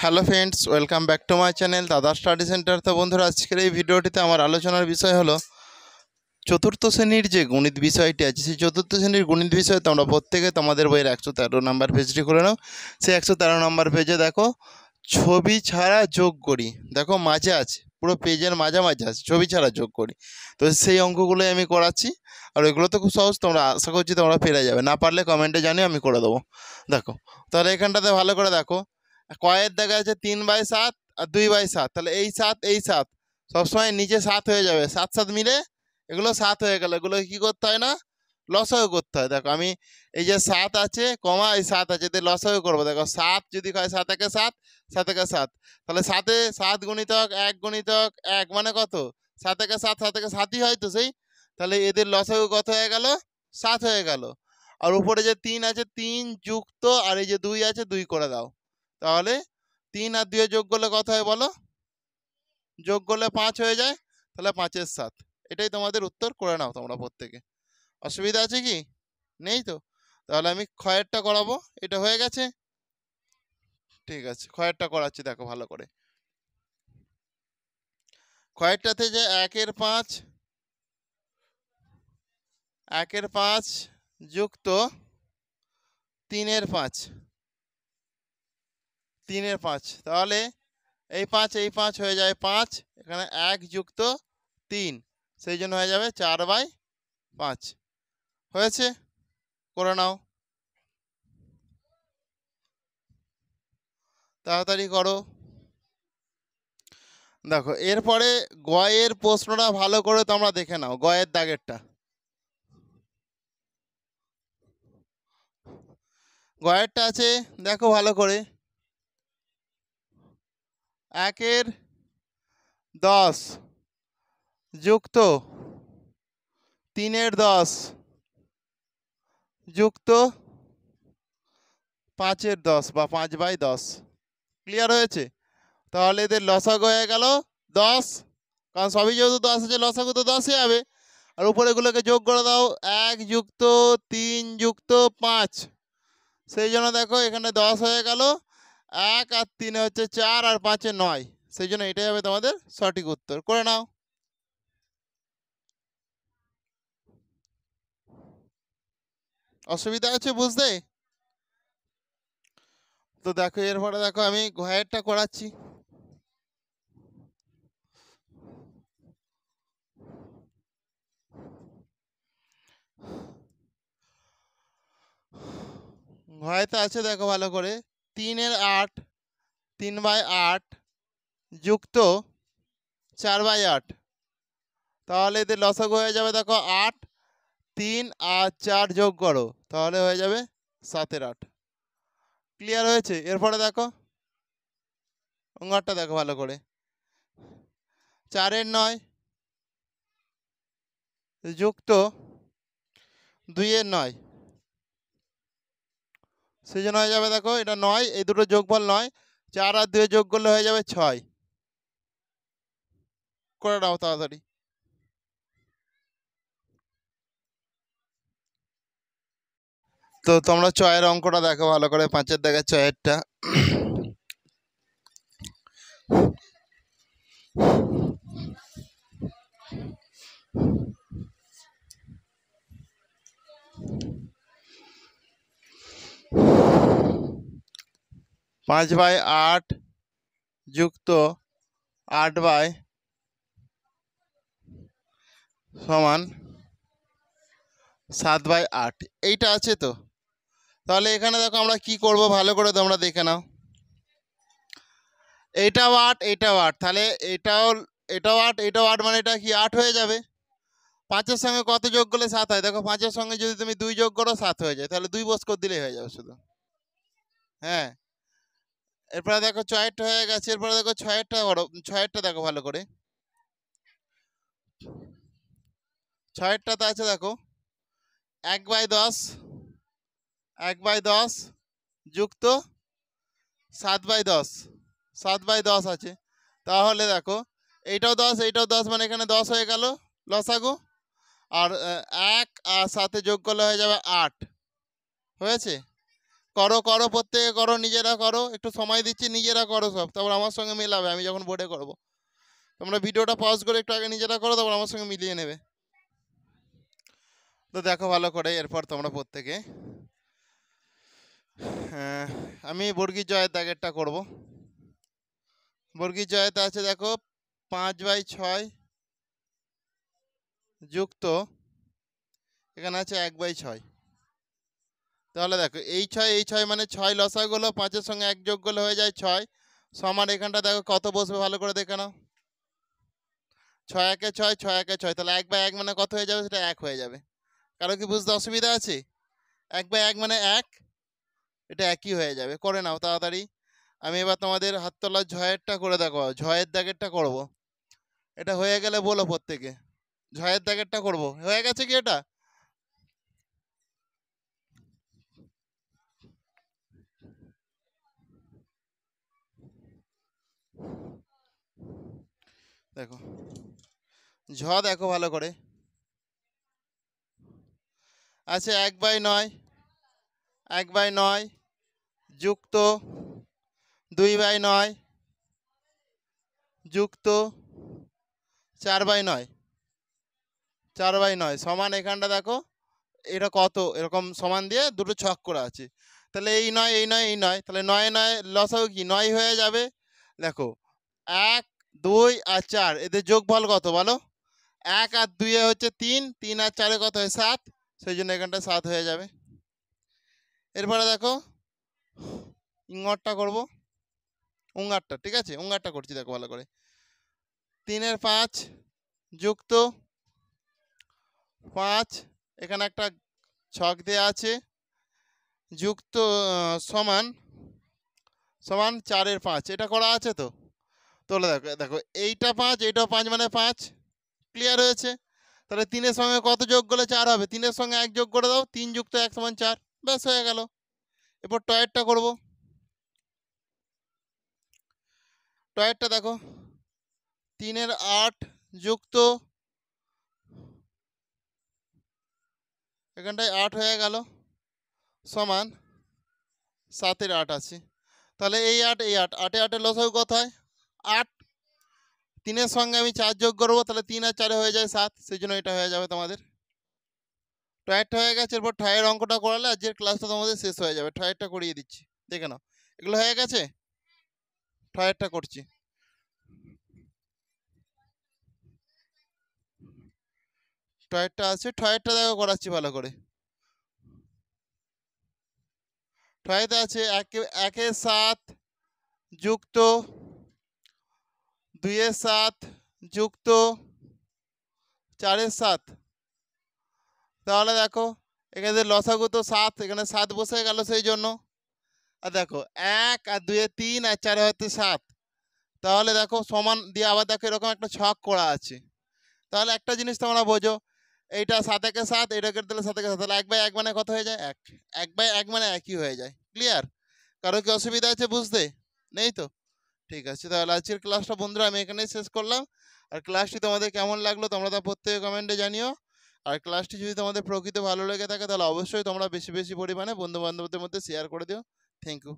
Hello friends, welcome back to my channel দাদা study centre. তো বন্ধুরা, আজকের এই ভিডিওটিতে আমার আলোচনার বিষয় হলো চতুর্থ শ্রেণীর যে গণিত বিষয়টি আছে, সেই চতুর্থ শ্রেণীর গণিত বিষয়ে তোমরা প্রত্যেকে তোমাদের বইয়ের 113 নম্বর পেজটি করে নাও। সেই 113 নম্বর পেজে দেখো ছবি ছাড়া যোগ করি, দেখো মাঝে আছে, পুরো পেজের মাঝামাঝি আছে ছবি ছাড়া যোগ করি। তো সেই অঙ্কগুলোই আমি করাচ্ছি, আর ওইগুলো তো খুব সহজ, তোমরা আশা করছি তোমরা পেরে যাবে। না পারলে কমেন্টে জানিয়ে আমি করে দেবো। দেখো তাহলে এখানটাতে ভালো করে দেখো, কয়ের দেখা যাচ্ছে 3/7 আর 2/7, তাহলে এই 7 এই 7 সবসময় নিচে 7 হয়ে যাবে, 7 7 মিলে এগুলো 7 হয়ে গেল। এগুলো কি করতে হয় না, লসাগু করতে হয়। দেখো আমি এই যে 7 আছে কমা এই 7 আছে, এতে লসাগু করবো। দেখো 7 যদি হয় 7 একে 7, 7 একে 7, তাহলে 7-এ 7 গুণিতক 1 গুণিতক 1 মানে কত, 7 একে 7, 7 একে 7ই হয় তো সেই। তাহলে এদের লসাগু কত হয়ে গেল, 7 হয়ে গেল। আর উপরে যে 3 আছে 3 যুক্ত আর এই যে 2 আছে 2 করে দাও। তাহলে 3 আর 2 যোগ করলে কত হয় বলো, যোগ করলে 5 হয়ে যায়। তাহলে 5-এর 7, এটাই তোমাদের উত্তর। করে নাও তোমরা প্রত্যেকে। অসুবিধা আছে কি, নেই তো? তাহলে আমি ক্ষয়েরটা করাবো। এটা হয়ে গেছে, ঠিক আছে। ক্ষয়েরটা করাচ্ছি, দেখো ভালো করে। ক্ষয়েরটাতে যে 1-এর 5 যুক্ত 3-এর 5, 3-এর 5, তাহলে এই 5 হয়ে যায় 5, এখানে 1 যুক্ত 3, সেই জন্য হয়ে যাবে 4/5। হয়েছে, করে নাও, তাড়াতাড়ি করো। দেখো এরপরে গয়ের প্রশ্নটা ভালো করে তোমরা দেখে নাও, গয়ের দাগেরটা। গয়েরটা আছে দেখো ভালো করে, 1-এর 10 যুক্ত 3-এর 10 যুক্ত 5-এর 10 বা 5/10। ক্লিয়ার হয়েছে? তাহলে এদের লসাগু হয়ে গেল 10, কারণ সবই যেহেতু 10 আছে, লসাগু তো 10ই হবে। আর উপরেগুলোকে যোগ করে দাও, 1 যুক্ত 3 যুক্ত 5, সেই জন্য দেখো এখানে 10 হয়ে গেল। 1 আর 3 হচ্ছে 4 আর 5 9, সেই জন্য এটাই হবে তোমাদের সঠিক উত্তর। করে নাও। অসুবিধা আছে বুঝতে? তো দেখো এরপরে দেখো আমি ঘয়েরটা করাচ্ছি। ঘয়েতে আছে দেখো ভালো করে, 3-এর 8, 3/8 যুক্ত 4/8, তাহলে এদের লসাগু হয়ে যাবে দেখো 8, 3 আর 4 যোগ করো, তাহলে হয়ে যাবে 7-এর 8। ক্লিয়ার হয়েছে? এরপরে দেখো অঙ্গারটা দেখো ভালো করে, 4-এর 9 যুক্ত 2-এর 9, সেই জন্য হয়ে যাবে দেখো এটা 9, এই দুটো যোগফল 9, 4 আর 2 যোগ করলে হয়ে যাবে 6। করে নাও তাড়াতাড়ি। তো তোমরা ছয়ের অঙ্কটা দেখো ভালো করে, 5-এর দাগের ছয়েরটা। 5/8 যুক্ত 8 সমান 7/8, এইটা আছে তো। তাহলে এখানে দেখো আমরা কি করব ভালো করে তোমরা দেখে নাও। এইটাও 8 এইটাও 8, তাহলে এটাও 8 এটাও 8, মানে এটা কি 8 হয়ে যাবে। 5-এর সঙ্গে কত যোগ করলে 7 হয়, দেখো 5-এর সঙ্গে যদি তুমি 2 যোগ করো 7 হয়ে যায়, তাহলে 2 বস করে দিলেই হয়ে যাবে শুধু। হ্যাঁ, এরপরে দেখো 6-টা হয়ে গেছে। এরপরে দেখো 6-টা বড়, 6-টা দেখো ভালো করে। 6-টাতে আছে দেখো 1/10, 1/10 যুক্ত 7/10, 7/10 আছে। তাহলে দেখো এইটাও 10 এইটাও 10, মানে এখানে 10 হয়ে গেল লসাগু। আর 1 আর 7 যোগ করলে হয়ে যাবে 8। হয়েছে? করো করো, প্রত্যেকে করো, নিজেরা করো, একটু সময় দিচ্ছি, নিজেরা করো সব, তারপর আমার সঙ্গে মেলাবে আমি যখন বোর্ডে করবো। তোমরা ভিডিওটা পজ করে একটু আগে নিজেরা করো, তারপর আমার সঙ্গে মিলিয়ে নেবে। তো দেখো ভালো করে, এরপর তোমরা প্রত্যেকে আমি বর্গীর জয়ের দাগেরটা করব। বর্গীর জয়েতে আছে দেখো 5/6 যুক্ত এখানে আছে 1/6। তাহলে দেখো এই 6 মানে 6 লসাগুলো 5-এর সঙ্গে 1 যোগ করলে হয়ে যায় 6 সমান, এখানটা দেখো কত বসবে ভালো করে দেখে নাও। 6 একে 6, 6 একে 6, তাহলে 1/1 মানে কত হয়ে যাবে? সেটা 1 হয়ে যাবে। কারো কি বুঝতে অসুবিধা আছে? 1/1 মানে 1, এটা একই হয়ে যাবে। করে নাও তাড়াতাড়ি। আমি এবার তোমাদের হাত তলার ঝয়েরটা করে দেখো, ঝয়ের দাগেরটা করব। এটা হয়ে গেলে বলো প্রত্যেকে। ঝয়ের দাগেরটা করব, হয়ে গেছে কি এটা? দেখো ঝ দেখো ভালো করে আছে 1/9, 1/9 যুক্ত 2/9 যুক্ত 4/9, 4/9 সমান, এখানটা দেখো এটা কত, এরকম সমান দিয়ে দুটো ছক করা আছে। তাহলে এই নয় এই নয় এই নয়, তাহলে 9 9 লসাগু কি 9 হয়ে যাবে। দেখো 1 2 আর 4 এদের যোগফল কত বলো? 1 আর 2 এ হচ্ছে 3, 3 আর 4 এ কত হয় 7, সেই জন্য এখানটা 7 হয়ে যাবে। এরপরে দেখো ইঙ্গরটা করব, উঙ্গারটা, ঠিক আছে উঙ্গারটা করছি দেখো ভালো করে। 3 এর 5 যুক্ত 5, এখানে একটা ছক দেওয়া আছে, যুক্ত সমান সমান 4 এর 5, এটা করা আছে তো। তাহলে দেখো দেখো এইটা 5 এইটাও 5 মানে 5, ক্লিয়ার হয়েছে। তাহলে 3 এর সঙ্গে কত যোগ করলে 4 হবে? 3 এর সঙ্গে 1 যোগ করে দাও, 3 যুক্ত 1 সমান 4, ব্যাস হয়ে গেল। এরপর টয়েরটা করব। টয়েরটা দেখো 3 এর 8 যুক্ত এখানটায় 8 হয়ে গেল সমান 7 এর 8 আছে। তাহলে এই 8 এই 8, 8 এ 8 এর লসাগু কত হয়? 8। 3 এর সঙ্গে আমি 4 যোগ করবো, তাহলে 3 আর 4 হয়ে যায় 7, সেই জন্য এটা হয়ে যাবে তোমাদের। টয়েরটা হয়ে গেছে। এরপর ঠয়ের অঙ্কটা করালে আজকের ক্লাসটা তোমাদের শেষ হয়ে যাবে। ঠয়েরটা করিয়ে দিচ্ছি, দেখে নাও। এগুলো হয়ে গেছে, ঠয়েরটা করছি। টয়েরটা আছে, ঠয়েরটা দেখো করাচ্ছি ভালো করে। ঠয়েতে আছে 1 এর 7 যুক্ত 2 এর 7 যুক্ত 4 এর 7। তাহলে দেখো এখানে লসাগু তো 7, এখানে 7 বসে গেল সেই জন্য। আর দেখো 1 আর 2 এ 3 আর 4 হতে 7, তাহলে দেখো সমান দিয়ে আবার দেখো এরকম একটা ছক করা আছে। তাহলে একটা জিনিস তোমরা বোঝো, এইটা 7 একে 7, এটা কেটে দিলে 7 একে 7, তাহলে 1/1 মানে কত হয়ে যায়? 1। 1/1 মানে একই হয়ে যায়। ক্লিয়ার? কারো কি অসুবিধা আছে বুঝতে? নেই তো? ঠিক আছে, তাহলে আজকের ক্লাসটা বন্ধুরা আমি এখানেই শেষ করলাম। আর ক্লাসটি তোমাদের কেমন লাগলো তোমরা তা প্রত্যেকে কমেন্টে জানিও। আর ক্লাসটি যদি তোমাদের প্রকৃত ভালো লেগে থাকে তাহলে অবশ্যই তোমরা বেশি বেশি পরিমাণে বন্ধু বান্ধবদের মধ্যে শেয়ার করে দিও। Thank you.